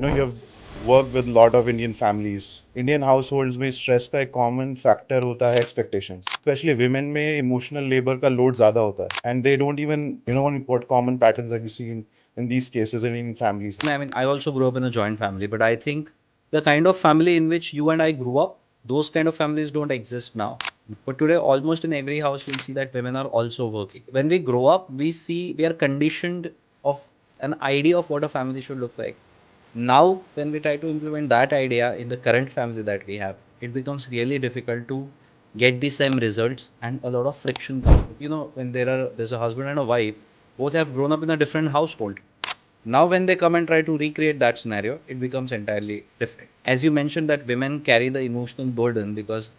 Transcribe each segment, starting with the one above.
you have worked with a lot of Indian families. Indian households में stress का एक common factor होता है expectations. Especially women में emotional labor का load ज़्यादा होता है. And they don't even, what common patterns have you seen in these cases in Indian families? I mean, I also grew up in a joint family, but I think the kind of family in which you and I grew up, those kind of families don't exist now. But today, almost in every house, you'll see that women are also working. When we grow up, we are conditioned of an idea of what a family should look like. Now, when we try to implement that idea in the current family that we have, it becomes really difficult to get the same results and a lot of friction comes. When there's a husband and a wife, both have grown up in a different household. Now, when they come and try to recreate that scenario, it becomes entirely different. As you mentioned, that women carry the emotional burden because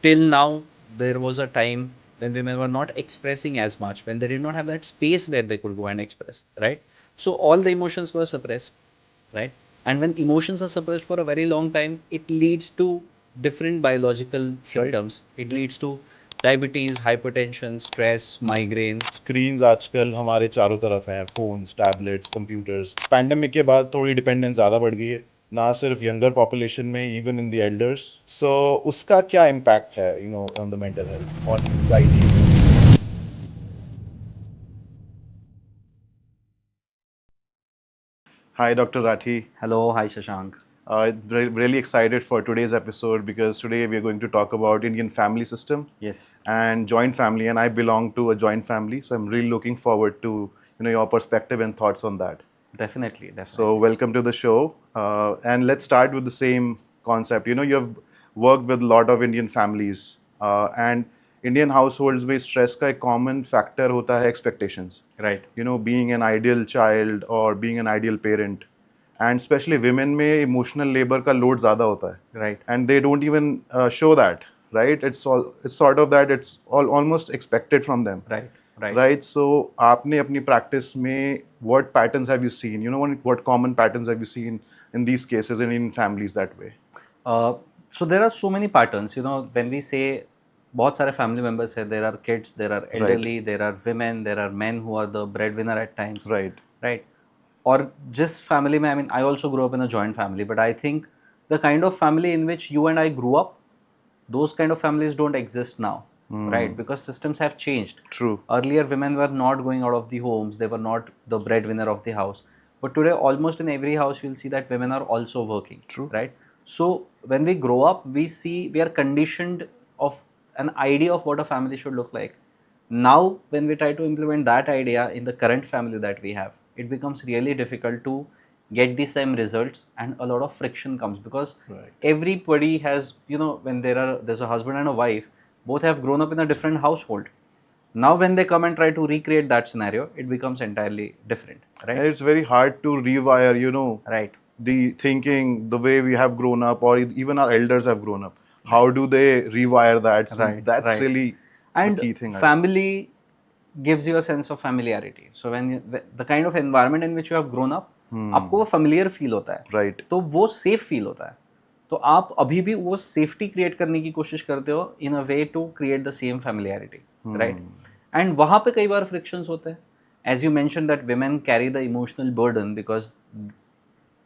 till now there was a time when women were not expressing as much, when they did not have that space where they could go and express, right? So all the emotions were suppressed, right? And when emotions are suppressed for a very long time, it leads to different biological symptoms. It leads to diabetes, hypertension, stress, migraines. Screens आजकल हमारे चारों तरफ हैं, phones, tablets, computers. Pandemic के बाद थोड़ी dependence ज़्यादा बढ़ गई है, ना सिर्फ यंगर पॉपुलेशन में, इवन इन द एल्डर्स. सो उसका क्या इम्पैक्ट है, on the mental health, on anxiety? Hi, Dr. Rathi. Hello, hi Shashank. Really excited for today's episode because today we are going to talk about Indian family system. Yes. And joint family, and I belong to a joint family, so I'm really looking forward to your perspective and thoughts on that. Definitely. So welcome to the show, and let's start with the same concept. You have worked with a lot of Indian families, and Indian households में stress का एक common factor होता है expectations. Right. Being an ideal child or being an ideal parent, and especially women में emotional labor का load ज़्यादा होता है. Right. And they don't even show that, right? It's sort of that it's almost expected from them. Right. Right. So आपने अपनी practice में what patterns have you seen? What common patterns have you seen in these cases and in families that way? So there are so many patterns. When we say बहुत सारे family members है, there are kids, there are elderly, there are women, there are men who are the breadwinner at times. Right. Right. और जिस family में, I mean, I also grew up in a joint family, but I think the kind of family in which you and I grew up, those kind of families don't exist now. Right, because systems have changed. True. Earlier, women were not going out of the homes, they were not the breadwinner of the house. But today, almost in every house, you'll see that women are also working. True. Right? So, when we grow up, we are conditioned of an idea of what a family should look like. Now, when we try to implement that idea in the current family that we have, it becomes really difficult to get the same results and a lot of friction comes because everybody has, when there's a husband and a wife, both have grown up in a different household. Now, when they come and try to recreate that scenario, it becomes entirely different, right? And it's very hard to rewire, Right. the thinking, the way we have grown up, or even our elders have grown up. How do they rewire that? So Right, that's right. really And the key thing. family gives you a sense of familiarity. So the kind of environment in which you have grown up, आपको वो familiar feel होता है. Right. तो वो safe feel होता है. तो आप अभी भी वो सेफ्टी क्रिएट करने की कोशिश करते हो in a way to create the same familiarity, right? And वहाँ पे कई बार फ्रिक्शंस होते हैं. As you mention that women carry the emotional burden because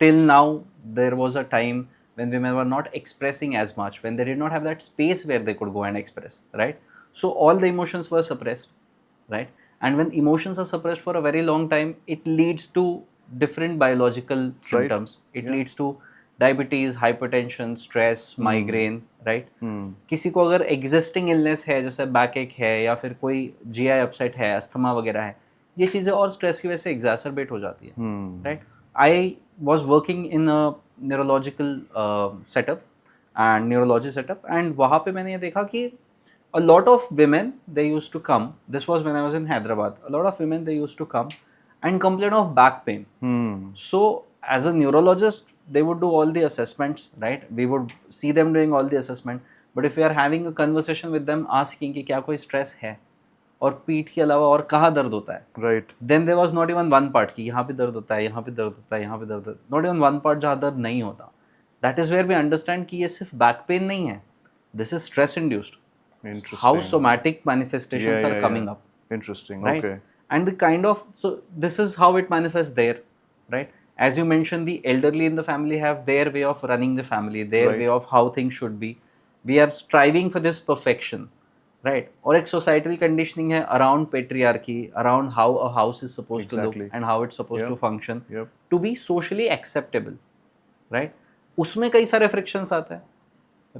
till now there was a time when women were not expressing as much, when they did not have that space where they could go and express, right? So all the emotions were suppressed, right? And when emotions are suppressed for a very long time, it leads to different biological symptoms. It leads to diabetes, hypertension, stress, migraine, right? किसी को अगर existing illness है जैसे back एक है या फिर कोई GI upset है, अस्थमा वगैरह है, ये चीज़ें और स्ट्रेस की वजह से exacerbate हो जाती है, right? I was working in a neurological setup and neurology setup, and वहाँ पे मैंने ये देखा कि a lot of women, they used to come, this was when I was in Hyderabad, a lot of women, they used to come and complain of back pain. So as a neurologist, they would do all the assessments, right? We would see them doing all the assessment, but if we are having a conversation with them asking कि क्या कोई stress है और पीठ के अलावा और कहाँ दर्द होता है, Right. then there was not even one part कि यहाँ पे दर्द होता है, यहाँ पे दर्द होता है, यहाँ पे दर्द होता है, not even one part जहाँ दर्द नहीं होता. That is where we understand कि ये सिर्फ back pain नहीं है, this is stress induced. Interesting. How somatic manifestations Yeah, are yeah, coming yeah. up, Interesting. right? Okay. And the kind of, so this is how it manifests there, right? As you mentioned, the elderly in the family have their way of running the family, their Right. way of how things should be. We are striving for this perfection, right? और एक societal conditioning है around patriarchy, around how a house is supposed to look Exactly. and how it's supposed to Yep. function Yep. to be socially acceptable, right? उसमें कई सारे frictions आते हैं,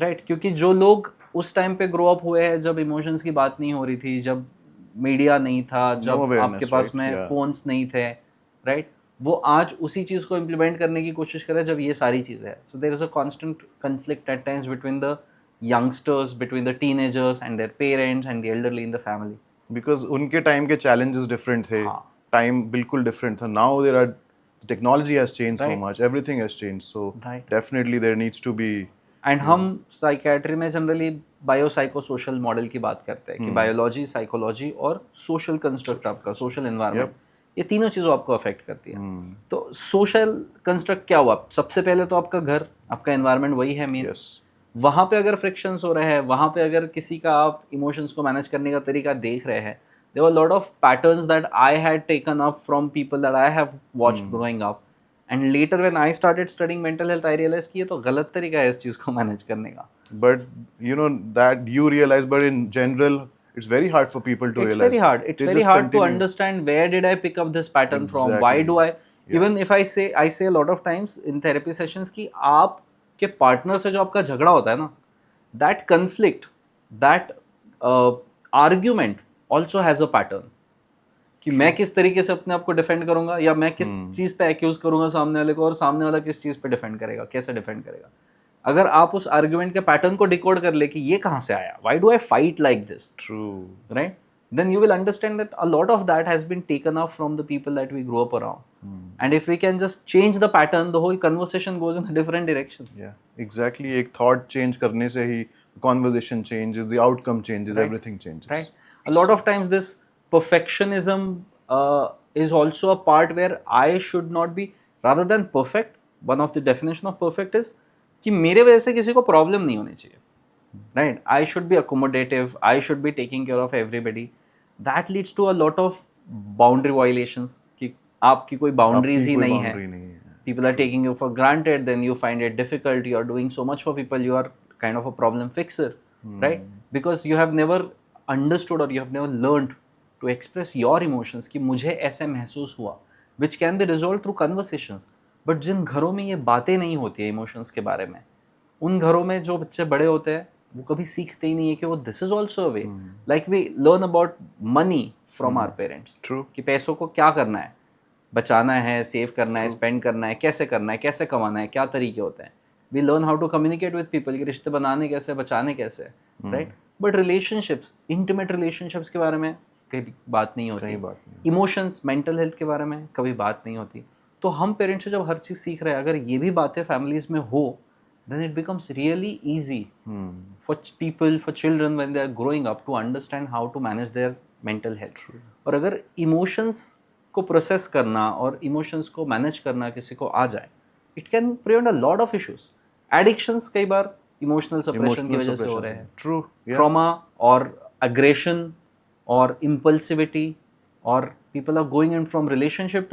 right? क्योंकि जो लोग उस टाइम पे ग्रो अप हुए हैं जब इमोशंस की बात नहीं हो रही थी, जब मीडिया नहीं था, No जब awareness, आपके पास right? में Yeah. फोन्स नहीं थे, राइट? वो आज उसी चीज़ को इम्प्लीमेंट करने की कोशिश कर रहे हैं जब ये सारी चीज़ें हैं. So there is a constant conflict at times between the youngsters, between the teenagers and their parents and the elderly in the family. Because उनके टाइम के challenges different थे, हाँ. time बिल्कुल different था. Now there are technology has changed so Right. much, everything has changed. So Right. definitely there needs to be and हम psychiatry में generally biopsychosocial model की बात करते हैं कि बायोलॉजी, साइकोलॉजी और सोशल कंस्ट्रक्ट आपका, सोशल एनवायरनमेंट, ये तीनों चीज़ों आपको अफेक्ट करती है. तो सोशल कंस्ट्रक्ट क्या हुआ? सबसे पहले तो आपका घर, आपका एनवायरनमेंट वही है मेन. yes. वहाँ पे अगर फ्रिक्शंस हो रहे हैं, वहाँ पे अगर किसी का आप इमोशंस को मैनेज करने का तरीका देख रहे हैं, there were lot of patterns that I had taken up from people that I have watched growing up. And later when I started studying mental health, I realize कि ये तो गलत तरीका है इस चीज़ को मैनेज करने का. But you know that you realize, but in general, it's very hard for people to It's realize. very hard. It's They very just hard to continue. understand where did I pick up this pattern from? Why Exactly. do I? Even if I say a lot of times in therapy sessions कि आपके partner से जो आपका झगड़ा होता है ना, that conflict, that argument also has a pattern. कि मैं किस तरीके से अपने आप को डिफेंड करूंगा, या मैं किस चीज़ पे एक्यूज करूंगा सामने वाले को, और सामने वाला किस चीज़ पे डिफेंड करेगा, कैसे डिफेंड करेगा. अगर आप उस आर्ग्यूमेंट के पैटर्न को डिकोड कर ले कि ये कहाँ से आया, why do I fight like this, True. right? Then you will understand that a lot of that has been taken up from the people that we grew up around. And if we can just change the pattern, the whole conversation goes in a different direction. Yeah, exactly. एक thought change करने से ही conversation changes, the outcome changes, Right. everything changes. Right? A lot of times this perfectionism is also a part where I should not be, rather than perfect, one of the definition of perfect is कि मेरे वजह से किसी को problem नहीं होनी चाहिए. Right? I should be accommodative, I should be taking care of everybody. That leads to a lot of boundary violations कि आपकी कोई boundaries आपकी ही कोई नहीं boundary है. नहीं है. People are taking you for granted, then you find it difficult, you are doing so much for people, you are kind of a problem fixer, right? Because you have never understood or you have never learned to express your emotions कि मुझे ऐसे महसूस हुआ, which can be resolved through conversations. But जिन घरों में ये बातें नहीं होती है इमोशंस के बारे में, उन घरों में जो बच्चे बड़े होते हैं वो कभी सीखते ही नहीं है कि वो this is also a way. Like we learn about money from our parents True. कि पैसों को क्या करना है, बचाना है, सेव करना है, स्पेंड करना है, कैसे करना है, कैसे कमाना है, क्या तरीके होते हैं. We learn how to communicate with people कि रिश्ते बनाने कैसे, बचाने कैसे, right? But relationships, intimate relationships के बारे में कहीं बात नहीं होती. कहीं बात नहीं. इमोशंस, मेंटल हेल्थ के बारे में कभी बात नहीं होती. तो हम पेरेंट्स से जब हर चीज़ सीख रहे हैं, अगर ये भी बातें फैमिलीज में हो, then it becomes really easy for people, for children when they are growing up to understand how to manage their mental health. और अगर emotions को process करना और emotions को manage करना किसी को आ जाए, it can prevent a lot of issues. Addictions कई बार emotional suppression की वजह से हो रहे हैं. True. Yeah. Trauma और aggression और impulsivity, or people are going in from relationship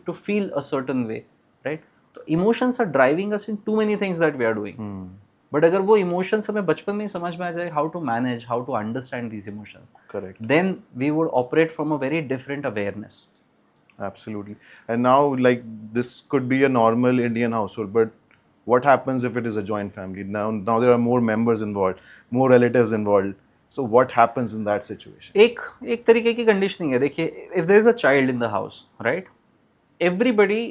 to feel a certain way, right? तो emotions are driving us into many things that we are doing. But अगर वो emotions हमें बचपन में ही समझ में आ जाए, how to manage, how to understand these emotions, Correct. Then we would operate from a very different awareness. Absolutely. And now, like, this could be a normal Indian household, but what happens if it is a joint family? Now there are more members involved, more relatives involved. So what happens in that situation? एक तरीके की conditioning है. देखिए, if there is a child in the house, right, everybody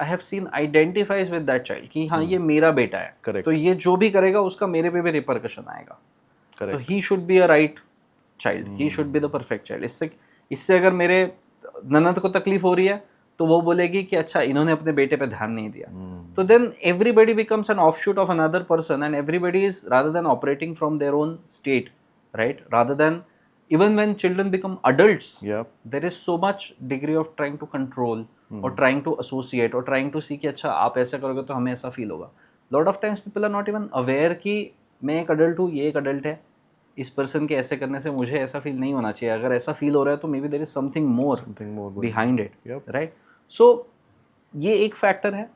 I have seen identifies with that child कि हाँ ये मेरा बेटा है. Correct. तो ये जो भी करेगा उसका मेरे पे भी रिपरकशन आएगा. Correct. तो he should be a right child, he should be the perfect child. इससे अगर मेरे ननद को तकलीफ हो रही है तो वो बोलेगी कि अच्छा इन्होंने अपने बेटे पे ध्यान नहीं दिया. तो then everybody becomes an offshoot of another person, and everybody is rather than operating from their own state, right, rather than even when children become adults, Yep. there is so much degree of trying to control or trying to associate or trying to see कि अच्छा आप ऐसा करोगे तो हमें ऐसा feel होगा. lot of times people are not even aware कि मैं एक adult हूँ, ये एक adult है, इस person के ऐसे करने से मुझे ऐसा फील नहीं होना चाहिए. अगर ऐसा फील हो रहा है तो maybe there is something more Something more going behind it. Yep. Right? So ये एक फैक्टर है।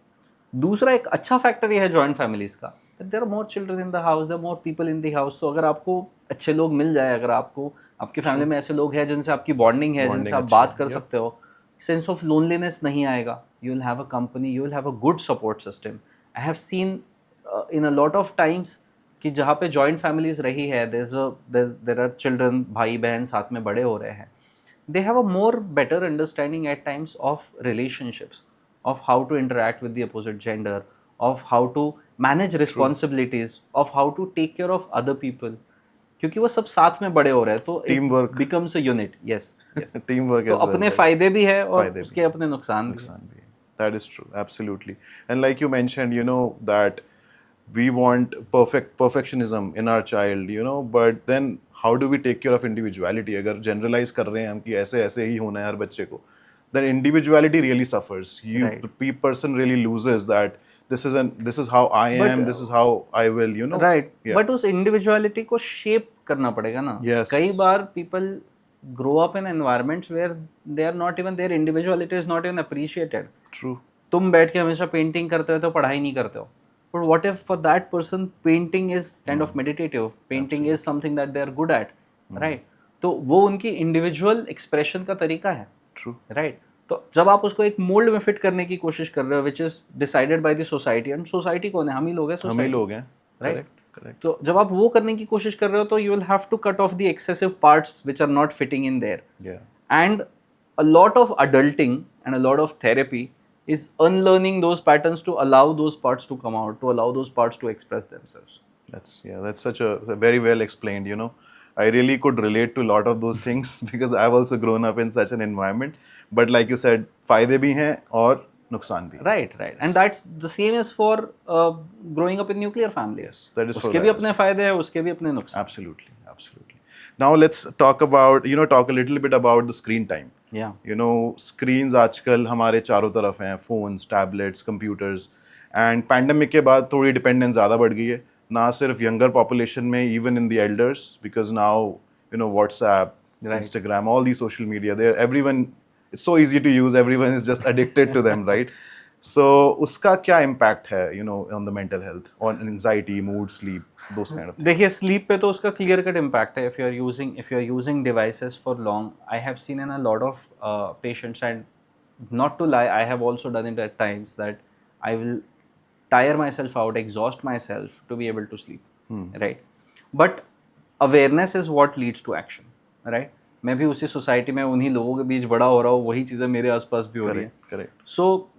दूसरा एक अच्छा फैक्टर ये है जॉइंट फैमिलीज का, there are more children in the house, there are more people in the house. तो अगर आपको अच्छे लोग मिल जाए, अगर आपको आपकी फैमिली में ऐसे लोग हैं जिनसे आपकी बॉन्डिंग है, जिनसे Bonding आप अच्छी बात है, कर yep. सकते हो, सेंस ऑफ लोनलीनेस नहीं आएगा। You will have a company, you will have a good support system. I have seen in a lot of times कि जहाँ पे जॉइंट फैमिलीज रही है, देयर आर चिल्ड्रन, भाई बहन साथ में बड़े हो रहे हैं, they have a more better understanding at times of relationships, of how to interact with the opposite gender, of how to manage responsibilities, of how to take care of other people, क्योंकि वो सब साथ में बड़े हो रहे हैं, तो it Teamwork. becomes a unit. Yes, yes. Teamwork तो as well, अपने right? फायदे भी है और फायदे भी उसके हैं, अपने नुकसान भी है। नुकसान भी है. That is true, absolutely. And like you mentioned, you know, that we want perfectionism in our child, you know, but then how do we take care of individuality? अगर generalize कर रहे हैं हम कि ऐसे ऐसे ही होना है हर बच्चे को, then individuality really suffers. Right. The person really loses that this is how I But am, this is how I will, you know. Right, Yeah. But उस इंडिविजुअलिटी को शेप करना पड़ेगा ना। Yes. कई बार people grow up in environments where they are not even, their individuality is not even appreciated. True. तुम बैठ के हमेशा पेंटिंग करते रहते हो, पढ़ाई नहीं करते हो, but what if for that person painting is kind of meditative, painting is something that they are good at, right? तो वो उनकी इंडिविजुअल एक्सप्रेशन का तरीका है, True. राइट? तो जब आप उसको एक मोल्ड में फिट करने की कोशिश कर रहे हो, which is decided by the society, and society कौन है? हम ही लोग हैं, हम ही सोसाइटी, लोग हैं. राइट? Correct. Correct. तो जब आप वो करने की कोशिश कर रहे हो, तो you will have to cut off the excessive parts which are not fitting in there, Yeah. and a lot of adulting and a lot of therapy is unlearning those patterns to allow those parts to come out, to allow those parts to express themselves. That's such a very well explained, you know. I really could relate to a lot of those things because I've also grown up in such an environment. But like you said, फायदे भी हैं और नुकसान भी हैं. Right, right. And that's the same as for growing up in nuclear family. Yes, that is for उसके that भी as अपने फायदे हैं, उसके भी अपने नुकसान। Absolutely, absolutely. Now let's talk about, you know, talk a little bit about the screen time. Yeah. You know, screens आजकल हमारे चारों तरफ हैं, phones, tablets, computers, and pandemic के बाद थोड़ी dependence ज़्यादा बढ़ गई है, ना सिर्फ younger population में, even in the elders, because now, you know, WhatsApp, Right. Instagram, all these social media, they're everyone, it's so easy to use, everyone is just addicted to them, right? So उसका क्या impact है, you know, on the mental health, on anxiety, mood, sleep, those kind of things? देखिए, sleep पे तो उसका clear cut impact है। If you are using devices for long, I have seen in a lot of patients, and not to lie, I have also done it at times, that I will tire myself out, exhaust myself to be able to sleep, right? But awareness is what leads to action, right? मैं भी उसी society में उन्हीं लोगों के बीच बड़ा हो रहा हूँ, वही चीज़ें मेरे आसपास भी हो रही हैं। Correct. So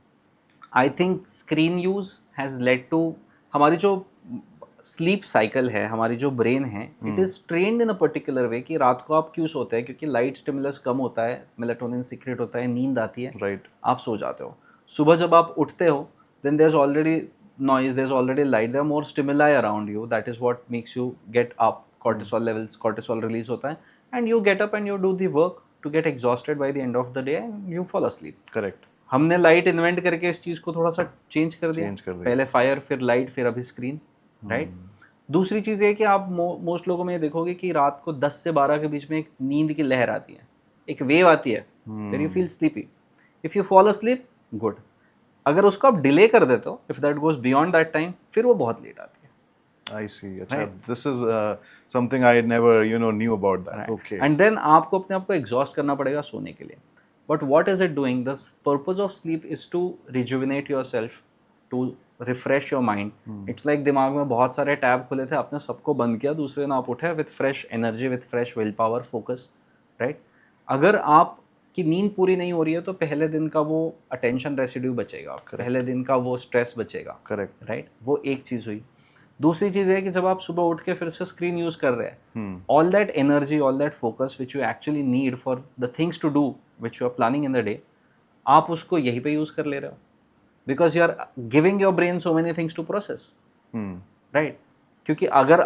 I think screen use has led to, हमारी जो स्लीप साइकिल है, हमारी जो ब्रेन है, it is trained in a particular way कि रात को आप क्यों सोते हैं? क्योंकि लाइट स्टिमुलस कम होता है, मेलाटोनिन सीक्रेट होता है, नींद आती है, Right. आप सो जाते हो। सुबह जब आप उठते हो, then there is already noise, there is already light, there are more stimuli around you, that is what makes you get up, cortisol levels, cortisol release होता है, and you get up and you do the work to get exhausted by the end of the day and you fall asleep. Correct. हमने light invent करके इस चीज़ को थोड़ा सा change कर दिया, पहले फायर, फिर लाइट, फिर अभी स्क्रीन, राइट? दूसरी चीज़ ये कि आप मोस्ट लोगों में ये देखोगे कि रात को 10 से 12 के बीच में एक नींद की लहर आती है, एक वेव आती है, फिर you feel sleepy, if you fall asleep, good. अगर उसको आप डिले कर देते हो, if that goes beyond that time, फिर वो बहुत लेट आती है। I see. अच्छा, this is something I never, you know, knew about that. Okay. And then आपको अपने आप को एग्जॉस्ट करना पड़ेगा सोने के लिए। But what is it doing? The purpose of sleep is to rejuvenate yourself, to refresh your mind. It's like दिमाग में बहुत सारे टैब खुले थे, आपने सबको बंद किया, दूसरे दिन आप उठे with fresh energy, with fresh will power, focus, right? अगर आपकी नींद पूरी नहीं हो रही है, तो पहले दिन का वो अटेंशन रेसिड्यू बचेगा, पहले दिन का वो स्ट्रेस बचेगा, Correct. राइट? वो एक चीज़ हुई। दूसरी चीज़ है कि जब आप सुबह उठ के फिर से स्क्रीन यूज़ कर रहे हैं, all that energy, all that focus which you actually need for the things to do which you are planning in the day, आप उसको यहीं पे यूज़ कर ले रहे हो, because you are giving your brain so many things to process, right? क्योंकि अगर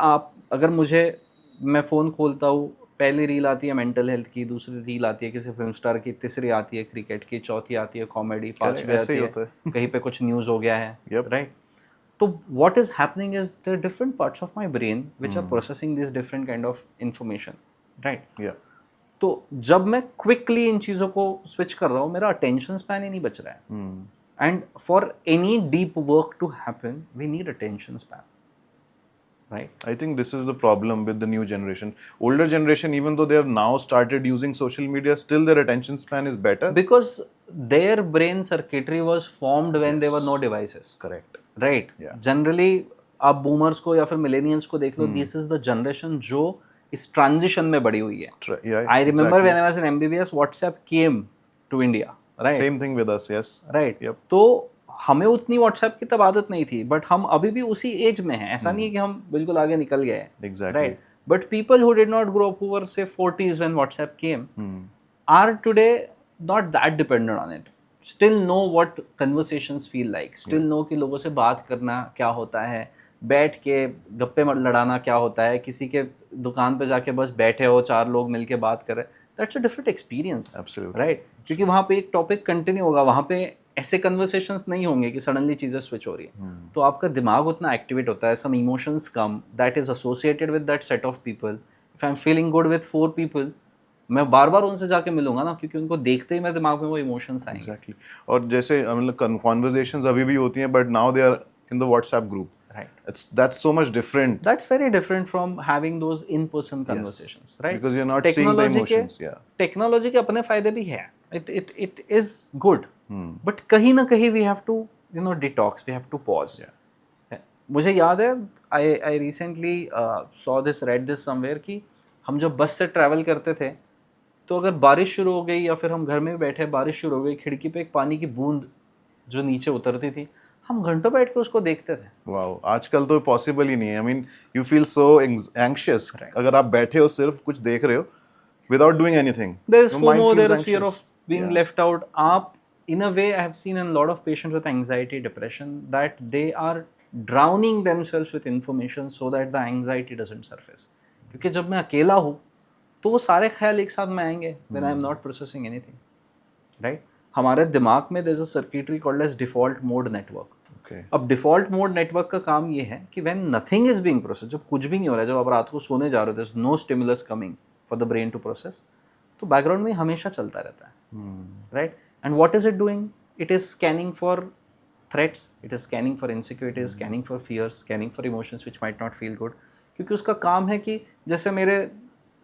मैं फ़ोन खोलता हूँ, पहली रील आती है मेंटल हेल्थ की, दूसरी रील आती है किसी फिल्म स्टार की, तीसरी आती है क्रिकेट की, चौथी आती है कॉमेडी, पाँचवीं ऐसे आती ही है होता है। कहीं पे कुछ न्यूज़ हो गया है, Yep. राइट? तो what is happening is there are different parts of my brain which are processing this different kind of information, right? Yeah. तो जब मैं क्विकली इन चीज़ों को स्विच कर रहा हूँ, मेरा अटेंशन स्पैन ही नहीं बच रहा है, And for any deep work to happen, we need attention span, right? I think this is the problem with the new generation. Older generation, even though they have now started using social media, still their attention span is better. Because their brain circuitry was formed when there were no devices. Correct. Right Yeah. Generally आप boomers को या फिर millennials को देख लो, this is the generation जो इस transition में बड़ी हुई है. Yeah, I remember exactly. When I was in MBBS WhatsApp came to India, right? Same thing with us, yes. Right. Yep. तो हमें उतनी व्हाट्सएप की तब आदत नहीं थी, बट हम अभी भी उसी एज में हैं. ऐसा नहीं है कि हम बिल्कुल आगे निकल गए हैं. Exactly. Right. But people who did not grow up, who were से 40s when WhatsApp came, are today not that dependent on it. Still know what conversations feel like. Still know कि लोगों से बात करना क्या होता है, बैठ के गप्पे लड़ाना क्या होता है, किसी के दुकान पे जाके बस बैठे हो, 4 लोग मिलके बात कर रहे हैं. That's a different experience. Absolutely. Right? क्योंकि वहाँ पे एक टॉपिक कंटिन्यू होगा, वहाँ पे ऐसे कन्वर्सेशंस नहीं होंगे कि सडनली चीज़ें स्विच हो रही है. तो आपका दिमाग उतना एक्टिवेट होता है, some emotions come, that is associated with that set of people. If I am feeling good with 4 people, मैं बार बार उनसे जाके मिलूंगा ना, क्योंकि उनको देखते ही मेरे दिमाग में वो इमोशंस आएंगे. Exactly. और जैसे मतलब कॉन्वर्जेशंस अभी भी होती हैं, but now they are in the WhatsApp group. Right. That's so much different. That's very different from having those in-person conversations, right? Because you're not seeing the emotions. Yeah. Technology के अपने फायदे भी है. It is good. But कहीं ना कहीं we have to, detox. We have to pause. Yeah. मुझे याद है, I recently read this somewhere कि हम जब बस से ट्रैवल करते थे, तो अगर बारिश शुरू हो गई या फिर हम घर में बैठे, बारिश शुरू हो गई, खिड़की पे एक पानी की बूंद जो नीचे उतरती थी, हम घंटों बैठ के उसको देखते थे. वाओ, आजकल तो पॉसिबल ही नहीं है. I mean you feel so anxious अगर आप बैठे हो सिर्फ कुछ देख रहे हो without doing anything. There is FOMO, there is fear of being left out. आप, in a way, I have seen a lot of patients with anxiety, depression, that they are drowning themselves with information so that the anxiety doesn't surface. क्योंकि जब मैं अकेला हूँ तो वो सारे ख्याल एक साथ में आएंगे when I am not processing anything, right? हमारे दिमाग में there is a circuitry called as default mode network. Okay. अब डिफॉल्ट मोड नेटवर्क का काम ये है कि when nothing is being process, जब कुछ भी नहीं हो रहा है, जब आप रात को सोने जा रहे हो, there is no stimulus coming for the brain to process, तो बैकग्राउंड में हमेशा चलता रहता है, right? And what is it doing? It is scanning for threats, it is scanning for insecurity, scanning for fears, scanning for emotions which might not feel good. क्योंकि उसका काम है कि जैसे मेरे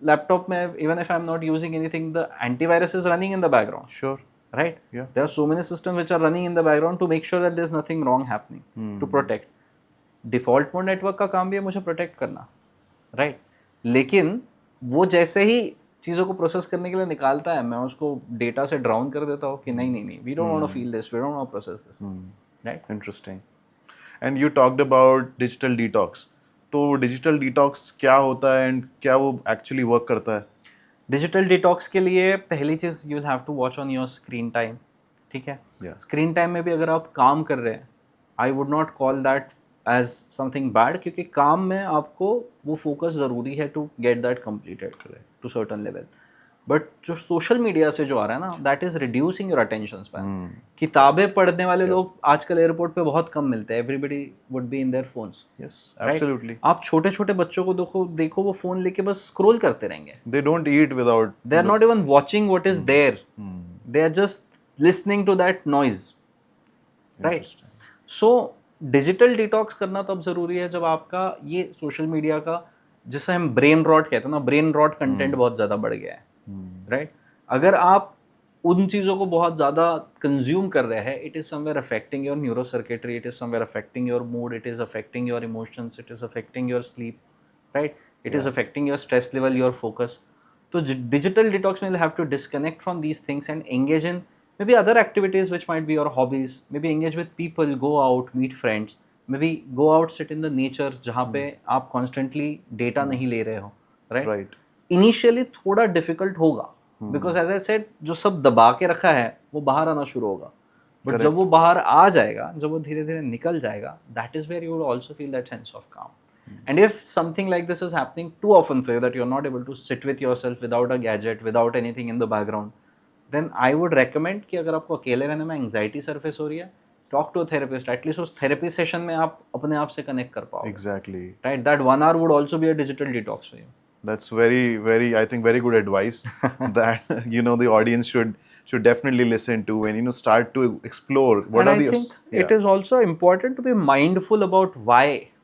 लैपटॉप में, even if I am not using anything, the antivirus is running in the background. Sure. Right? Yeah. There are so many systems which are running in the background to make sure that there's nothing wrong happening, to protect. Default mode network का काम भी है मुझे protect करना, right? लेकिन वो जैसे ही चीज़ों को प्रोसेस करने के लिए निकालता है, मैं उसको डेटा से ड्राउन कर देता हूँ कि नहीं, we don't want to feel this, we don't want to process this, right? Interesting. And you talked about digital detox. तो digital detox क्या होता है and क्या वो actually work करता है? डिजिटल डिटॉक्स के लिए पहली चीज़, you will have to watch on your screen time. ठीक है? स्क्रीन टाइम में भी अगर आप काम कर रहे हैं, I would not call that as something bad, क्योंकि काम में आपको वो फोकस ज़रूरी है to get that completed to certain level. But जो सोशल मीडिया से जो आ रहा है ना, that is reducing your attention span. किताबें पढ़ने वाले लोग आजकल एयरपोर्ट पे बहुत कम मिलते हैं. Everybody would be in their phones. Yes, absolutely. आप छोटे छोटे बच्चों को देखो वो फोन लेके बस स्क्रॉल करते रहेंगे. They don't eat without. They are not even watching what is there. They are just listening to that noise. Right? So digital detox करना तब जरूरी है जब आपका ये सोशल मीडिया का, जिसे हम ब्रेन रॉट कहते हैं ना, ब्रेन रॉट कंटेंट बहुत ज़्यादा बढ़ गया है, राइट? अगर आप उन चीज़ों को बहुत ज़्यादा कंज्यूम कर रहे हैं, it is somewhere affecting your neuro circuitry, it is somewhere affecting your mood, it is affecting your emotions, it is affecting your sleep, right? It is affecting your stress level, your focus. तो digital detox में you have to disconnect from these things and engage in maybe other activities which might be your hobbies. Maybe engage with people, go out, meet friends. Maybe go out, sit in the nature जहाँ पे आप constantly data नहीं ले रहे हो, right? Right. Initially थोड़ा difficult होगा, because as I said, जो सब दबा के रखा है वो बाहर आना शुरू होगा. But जब वो बाहर आ जाएगा, जब वो धीरे धीरे निकल जाएगा, that is where you will also feel that sense of calm. And if something like this is happening too often for you, that you're not able to sit with yourself without a gadget, without anything in the background, then I would recommend कि अगर आपको अकेले रहने में anxiety surface हो रही है, talk to a therapist. At least उस थेरेपी सेशन में आप अपने आप से कनेक्ट कर पाओ. Exactly. Right? That 1 hour would also be a digital detox for you. That's very, very, I think, very good advice that, the audience should should definitely listen to and start to explore what And are I the think it is also important to be mindful about why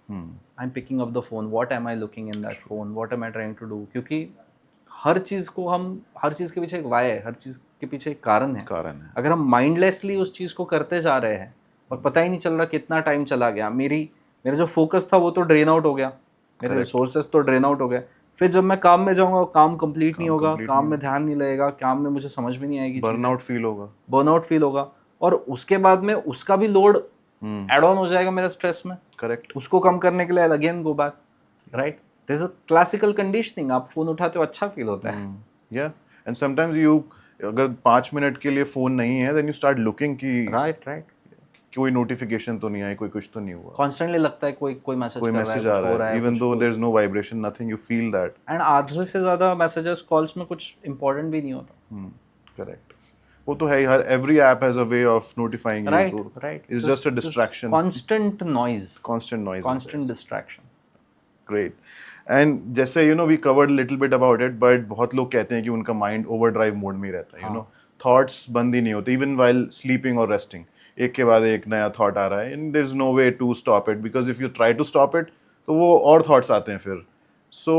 I'm picking up the phone, what am I looking in that phone, what am I trying to do, क्योंकि हर चीज़ के पीछे एक why है, हर चीज़ के पीछे एक कारण है. कारण है. अगर हम माइंडलेसली उस चीज़ को करते जा रहे हैं और पता ही नहीं चल रहा कितना टाइम चला गया, मेरा जो फोकस था वो तो ड्रेन आउट हो गया, मेरे रिसोर्सेज तो ड्रेन आउट हो गए, फिर जब मैं काम में जाऊंगा काम कंप्लीट नहीं होगा, काम में ध्यान नहीं लगेगा, काम में मुझे समझ में नहीं आएगी, बर्नआउट फील होगा और उसके बाद में उसका भी लोड एड ऑन हो जाएगा मेरे स्ट्रेस में. करेक्ट. उसको कम करने के लिए again go back, right. There is a classical conditioning. आप फोन उठाते हो अच्छा फील होता है. या एंड समटाइम्स यू अगर 5 मिनट के लिए फोन नहीं है देन यू स्टार्ट लुकिंग कि राइट कोई नोटिफिकेशन तो नहीं आई, कोई कुछ तो नहीं हुआ. कॉन्स्टेंटली लगता है कोई मैसेज आ रहा है even though there is no vibration nothing, you feel that. And आधे से ज्यादा मैसेजेस कॉल्स में कुछ इंपॉर्टेंट भी नहीं होता. करेक्ट. वो तो है ही, हर every app has a way of notifying you. Right. It's just a distraction. Constant noise, constant distraction. Great. And जैसे we covered little bit about it, but बहुत लोग कहते हैं कि उनका माइंड ओवरड्राइव मोड में रहता है. थॉट्स बंद ही नहीं होते इवन व्हाइल स्लीपिंग और रेस्टिंग. एक के बाद एक नया थॉट आ रहा है and there is no way to stop it, because if you try to stop it तो वो और थॉट्स आते हैं फिर. So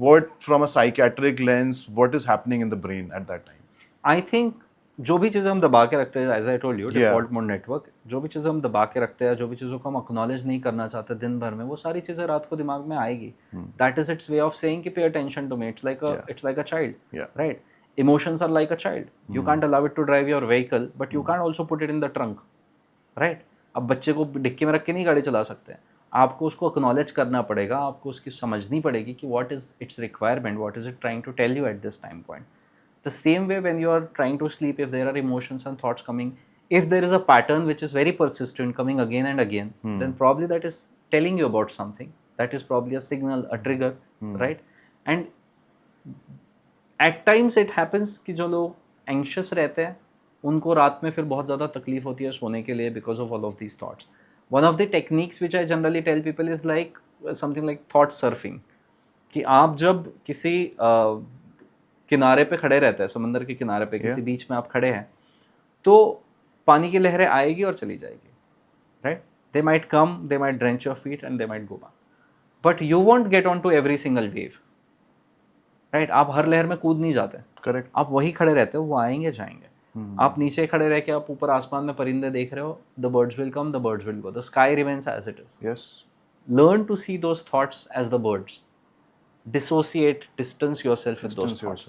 what from a psychiatric lens what is happening in the brain at that time? I think जो भी चीज़ें हम दबा के रखते हैं, as I told you, default mode network, जो भी चीज़ें हम दबा के रखते हैं, जो भी चीज़ों को हम एक्नॉलेज नहीं करना चाहते दिन भर में, वो सारी चीज़ें रात को दिमाग में आएगी. That is its way of saying कि pay attention to me. It's like a child, right. Emotions are like a child. You can't allow it to drive your vehicle, but you can't also put it in the trunk, right? अब बच्चे को dicky में रख के नहीं गाड़ी चला सकते हैं. आपको उसको एक्नॉलेज करना पड़ेगा, आपको उसकी समझनी पड़ेगी कि what is its requirement, what is it trying to tell you at this time point. The same way when you are trying to sleep, if there are emotions and thoughts coming, if there is a pattern which is very persistent coming again and again, then probably that is telling you about something. That is probably a signal, a trigger, right? And at times it happens कि जो लोग anxious रहते हैं उनको रात में फिर बहुत ज़्यादा तकलीफ होती है सोने के लिए because of all of these thoughts. One of the techniques which I generally tell people is like something like thought surfing. कि आप जब किसी किनारे पे खड़े रहते हैं, समंदर के किनारे पे किसी बीच में आप खड़े हैं, तो पानी की लहरें आएगी और चली जाएगी, right. They might come, they might drench your feet and they might go back, but you won't get on to every single wave, right. आप हर लहर में कूद नहीं जाते. करेक्ट. आप वही खड़े रहते हो, वो आएंगे जाएंगे. आप नीचे खड़े रह के आप ऊपर आसमान में परिंदे देख रहे हो, the birds will come, the birds will go, the sky remains as it is. Yes. Learn to see those thoughts as the birds. Dissociate, distance yourself with those thoughts.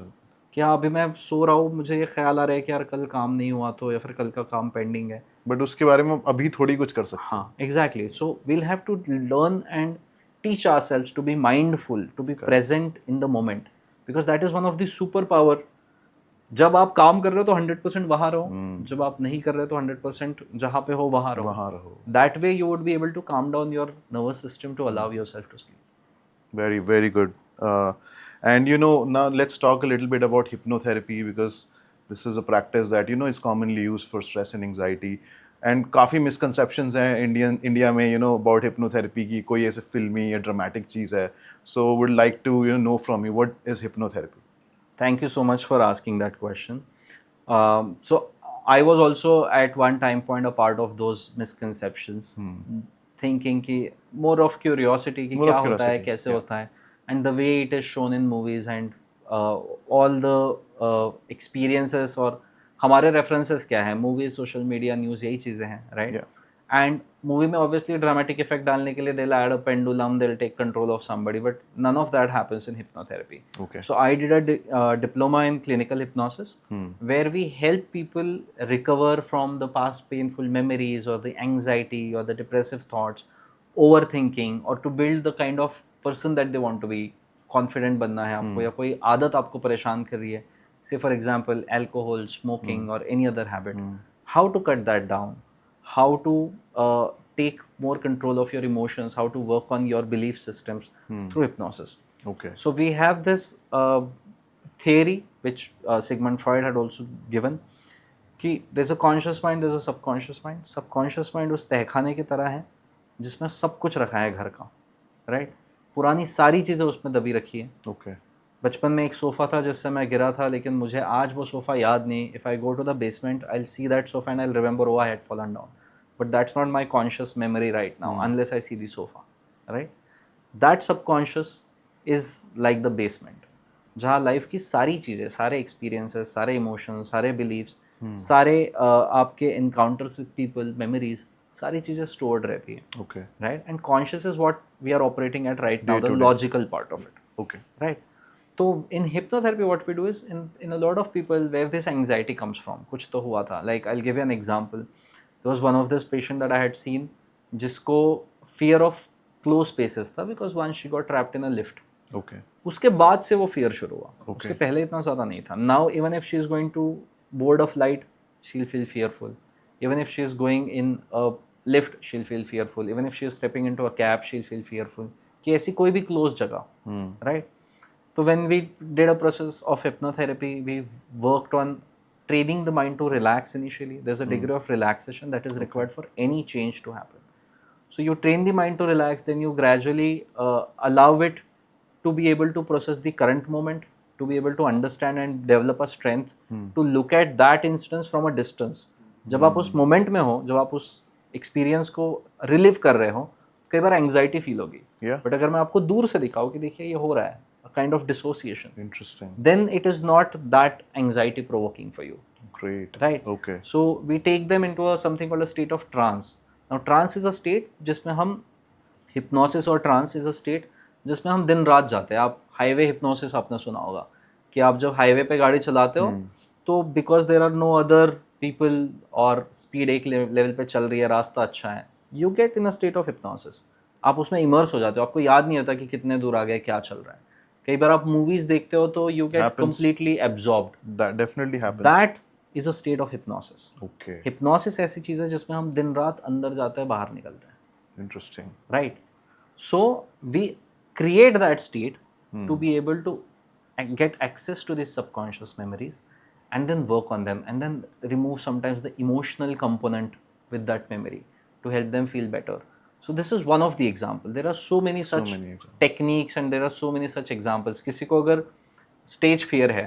कि हाँ अभी मैं सो रहा हूँ, मुझे ये ख्याल आ रहा है कि यार कल काम नहीं हुआ तो, या फिर कल का काम पेंडिंग है, बट उसके बारे में अभी थोड़ी कुछ कर सकते हैं. हाँ exactly. So we'll have to learn and teach ourselves to be mindful, to be present in the moment, because that is one of the super power. जब आप काम कर रहे हो तो 100% वहाँ रहो, जब आप नहीं कर रहे तो 100% जहाँ पे हो वहाँ रहो. That way you would be able to calm down your nervous system to allow yourself to sleep. Very, very good. And now let's talk a little bit about hypnotherapy, because this is a practice that is commonly used for stress and anxiety. And काफ़ी misconceptions हैं India में about hypnotherapy की कोई ऐसे फिल्मी या dramatic चीज़ है. So would like to know from you, what is hypnotherapy? Thank you so much for asking that question. So I was also at one time point a part of those misconceptions, thinking कि more of curiosity कि क्या होता है, कैसे होता है, and the way it is shown in movies and all the experiences और हमारे रेफरेंसेस क्या है, मूवी, सोशल मीडिया, न्यूज़, यही चीज़ें हैं, राइट. एंड मूवी में ऑब्वियसली ड्रामेटिक इफेक्ट डालने के लिए they'll add a pendulum, they'll take control of somebody, but none of that happens in hypnotherapy. Okay. So I did a diploma in clinical hypnosis, where we help people recover from the past painful memories or the anxiety or the depressive thoughts, overthinking, or to build the kind of person that they want to be. Confident बनना है आपको, या कोई आदत आपको परेशान कर रही है, say for example alcohol, smoking, or any other habit, how to cut that down, how to take more control of your emotions, how to work on your belief systems through hypnosis. Okay. So we have this theory which Sigmund Freud had also given, कि there's a conscious mind, there's a subconscious mind. Subconscious mind उस तहखाने की तरह है जिसमें सब कुछ रखा है घर का, right? पुरानी सारी चीज़ें उसमें दबी रखी है. Okay. बचपन में एक सोफ़ा था जिससे मैं गिरा था, लेकिन मुझे आज वो सोफ़ा याद नहीं. If I go to the basement I will see that sofa and I will remember oh I had fallen down, but that's not my conscious memory right now unless I see the sofa, right. That subconscious is like the basement, जहाँ life की सारी चीज़ें, सारे experiences, सारे emotions, सारे beliefs, सारे आपके encounters with people, memories, सारी चीज़ें स्टोर्ड रहती है, Okay. Right. And conscious is what we are operating at right now, Day the to day. Logical part of it, Okay. Right. तो in hypnotherapy what we do is in a lot of people where this anxiety comes from, कुछ तो हुआ था. Like I'll give you an example. There was one of this patient that I had seen जिसको fear of closed spaces था because once she got trapped in a lift. Okay. उसके बाद से वो fear शुरू हुआ. Okay. उसके पहले इतना ज़्यादा नहीं था. Now even if she is going to board of light, she'll feel fearful. Even if she is going in a lift, she'll feel fearful. Even if she is stepping into a cab, she'll feel fearful. कि ऐसी कोई भी closed जगह, right? So when we did a process of hypnotherapy, we worked on training the mind to relax initially. There's a degree of relaxation that is required for any change to happen. So you train the mind to relax, then you gradually allow it to be able to process the current moment, to be able to understand and develop a strength to look at that instance from a distance. जब आप उस moment में हो, जब आप उस experience को relive कर रहे हो, कई बार anxiety feel होगी. Yeah. But अगर मैं आपको दूर से दिखाऊँ कि देखिए ये हो रहा है, a kind of dissociation, Interesting. then it is not that anxiety provoking for you, Great. right? Okay. So we take them into a something called a state of trance. Now trance is a state जिसमें हम, hypnosis और trance is a state जिसमें हम दिन रात जाते हैं. आप हाईवे hypnosis आपने सुना होगा कि आप जब हाईवे पे गाड़ी चलाते हो तो because there are no other people और speed एक लेवल पे चल रही है, रास्ता अच्छा है, you get in a state of hypnosis. आप उसमें immerse हो जाते हो, आपको याद नहीं रहता कि कितने दूर आ गए, क्या चल रहा है. कई बार आप मूवीज देखते हो तो you get Happens. completely absorbed. That definitely happens. That is a state of hypnosis. Okay. Hypnosis ऐसी चीज़ है जिसमें हम दिन रात अंदर जाते हैं, बाहर निकलते हैं, Interesting. right? So we create that state to be able to get access to these subconscious memories and then work on them and then remove sometimes the emotional component with that memory to help them feel better. So this is one of the examples. There are so many such many examples. techniques and there are so many such examples. किसी को अगर stage fear है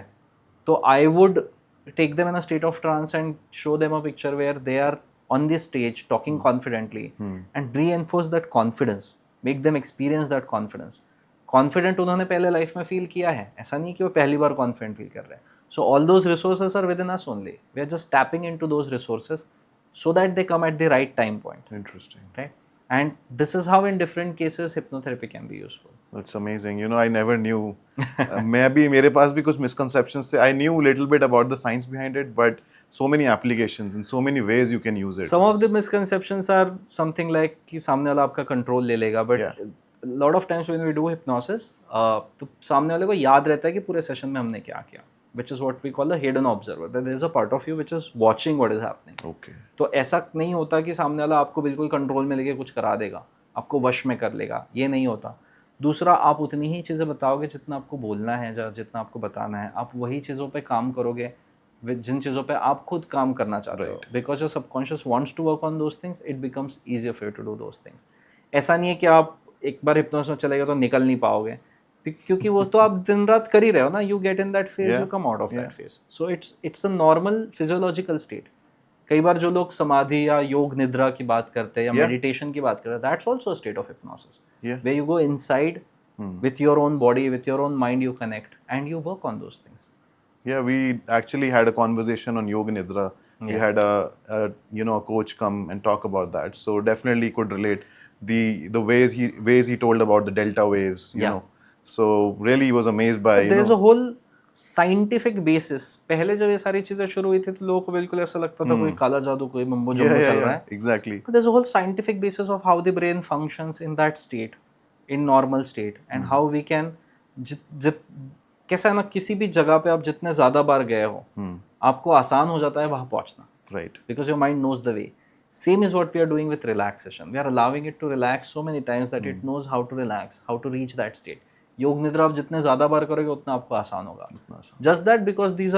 तो I would take them in a state of trance and show them a picture where they are on the stage talking confidently and reinforce that confidence, make them experience that confidence. Confident उन्होंने पहले life में feel किया है, ऐसा नहीं कि वो पहली बार confident फील कर रहे हैं. So all those resources are within us only. We are just tapping into those resources so that they come at the right time point, Interesting. right? And this is how in different cases hypnotherapy can be useful. That's amazing. You know, I never knew. Maybe मेरे पास भी कुछ misconceptions थे. I knew a little bit about the science behind it, but so many applications and so many ways you can use it. Some of the misconceptions are something like कि सामने वाला आपका control ले लेगा, but Yeah. a lot of times when we do hypnosis, तो सामने वाले को याद रहता है कि पूरे सेशन में हमने क्या किया, which is what we call the hidden observer. That there is a part of you which is watching what is happening. Okay. तो ऐसा नहीं होता कि सामने वाला आपको बिल्कुल कंट्रोल में लेके कुछ करा देगा, आपको वश में कर लेगा, ये नहीं होता. दूसरा, आप उतनी ही चीज़ें बताओगे जितना आपको बोलना है, जितना आपको बताना है. आप वही चीज़ों पे काम करोगे जिन चीज़ों पे आप खुद काम करना चाहते हो. Because your subconscious wants to work on those things, it becomes easier for you to do those things. ऐसा नहीं है कि आप एक बार हिप्नोसिस में चले गए तो निकल नहीं पाओगे, क्योंकि वो तो आप दिन रात कर ही रहे हो ना. You get in that phase, you come out of that phase. So it's a normal physiological state. कई बार जो लोग समाधि या योग निद्रा की बात करते हैं या मेडिटेशन की बात करते हैं, that's also a state of hypnosis, where you go inside with your own body, with your own mind, you connect and you work on those things. Yeah, we actually had a conversation on Yoga Nidra. We had a coach come and talk about that. So definitely could relate the ways he told about the delta waves. You know, so really was amazed by. But there's a whole scientific basis. पहले जब ये सारी चीजें शुरू हुई थी तो लोगों को बिल्कुल ऐसा लगता था कोई काला जादू, कोई मम्बो जम्बो चल रहा है. Exactly. But there's a whole scientific basis of how the brain functions in that state, in normal state, and how we can कैसा है ना, किसी भी जगह पे आप जितने ज़्यादा बार गए हो आपको आसान हो जाता है वहाँ पहुँचना. Right. Because your mind knows the way. Same is what we are doing with relaxation. We are allowing it to relax so many times that it knows how to relax, how to reach that state. योग निद्रा आप जितने ज़्यादा बार करोगे उतना आपको आसान होगा. Just that because these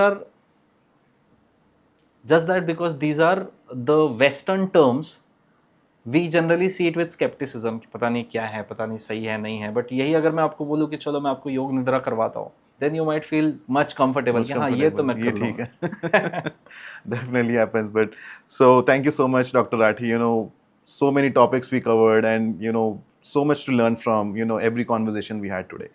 are the Western terms, we generally see it with skepticism कि पता नहीं क्या है, पता नहीं सही है नहीं है. बट यही अगर मैं आपको बोलूँ कि चलो मैं आपको योग निद्रा करवाता हूँ then you might feel much comfortable कि हाँ ये तो मैं ये कर ठीक लूँगा. है. Definitely happens. But so thank you so much, Dr. Rathi. You know, so many topics we covered, and you know, so much to learn from. You know, every conversation we had today.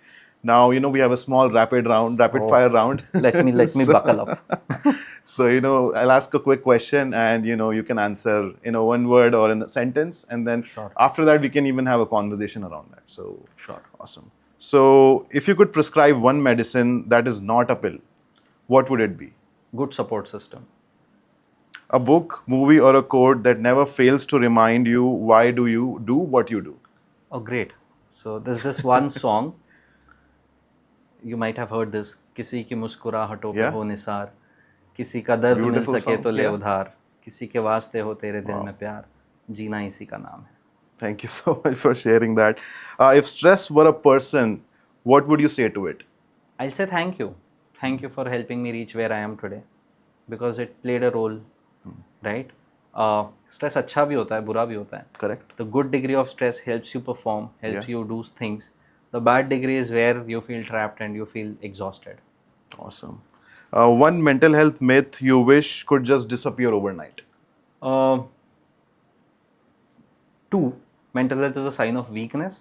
Now, you know, we have a small rapid fire round. Let me So- buckle up. So, you know, I'll ask a quick question, and you know, you can answer in a one word or in a sentence, and then Sure. after that, we can even have a conversation around that. So, Sure. awesome. So, if you could prescribe one medicine that is not a pill, what would it be? Good support system. A book, movie, or a quote that never fails to remind you why do you do what you do? Oh, great. So there's this one song. You might have heard this. किसी की मुस्कुराहटों पे Yeah. हो निसार, किसी का दर्द मिल Beautiful सके song, तो ले yeah. उधार, किसी के वास्ते हो तेरे दिल में प्यार, जीना इसी का नाम है. Thank you so much for sharing that. If stress were a person, what would you say to it? I'll say thank you. Thank you for helping me reach where I am today, because it played a role, right? Stress अच्छा भी होता है, बुरा भी होता है. Correct. The good degree of stress helps you perform, helps Yeah. you do things. The bad degree is where you feel trapped and you feel exhausted. Awesome. One mental health myth you wish could just disappear overnight. Two, mental health is a sign of weakness.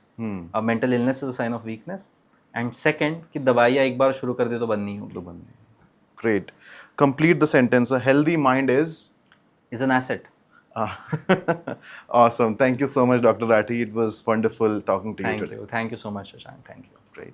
Mental illness is a sign of weakness. And second, कि दवाइयाँ एक बार शुरू कर दे तो बंद नहीं होगी. Great. Complete the sentence. A healthy mind is. Is an asset. Awesome. Thank you so much, Dr. Rathi. It was wonderful talking to you Thank today. you. Thank you so much, Shashank. Thank you. Great.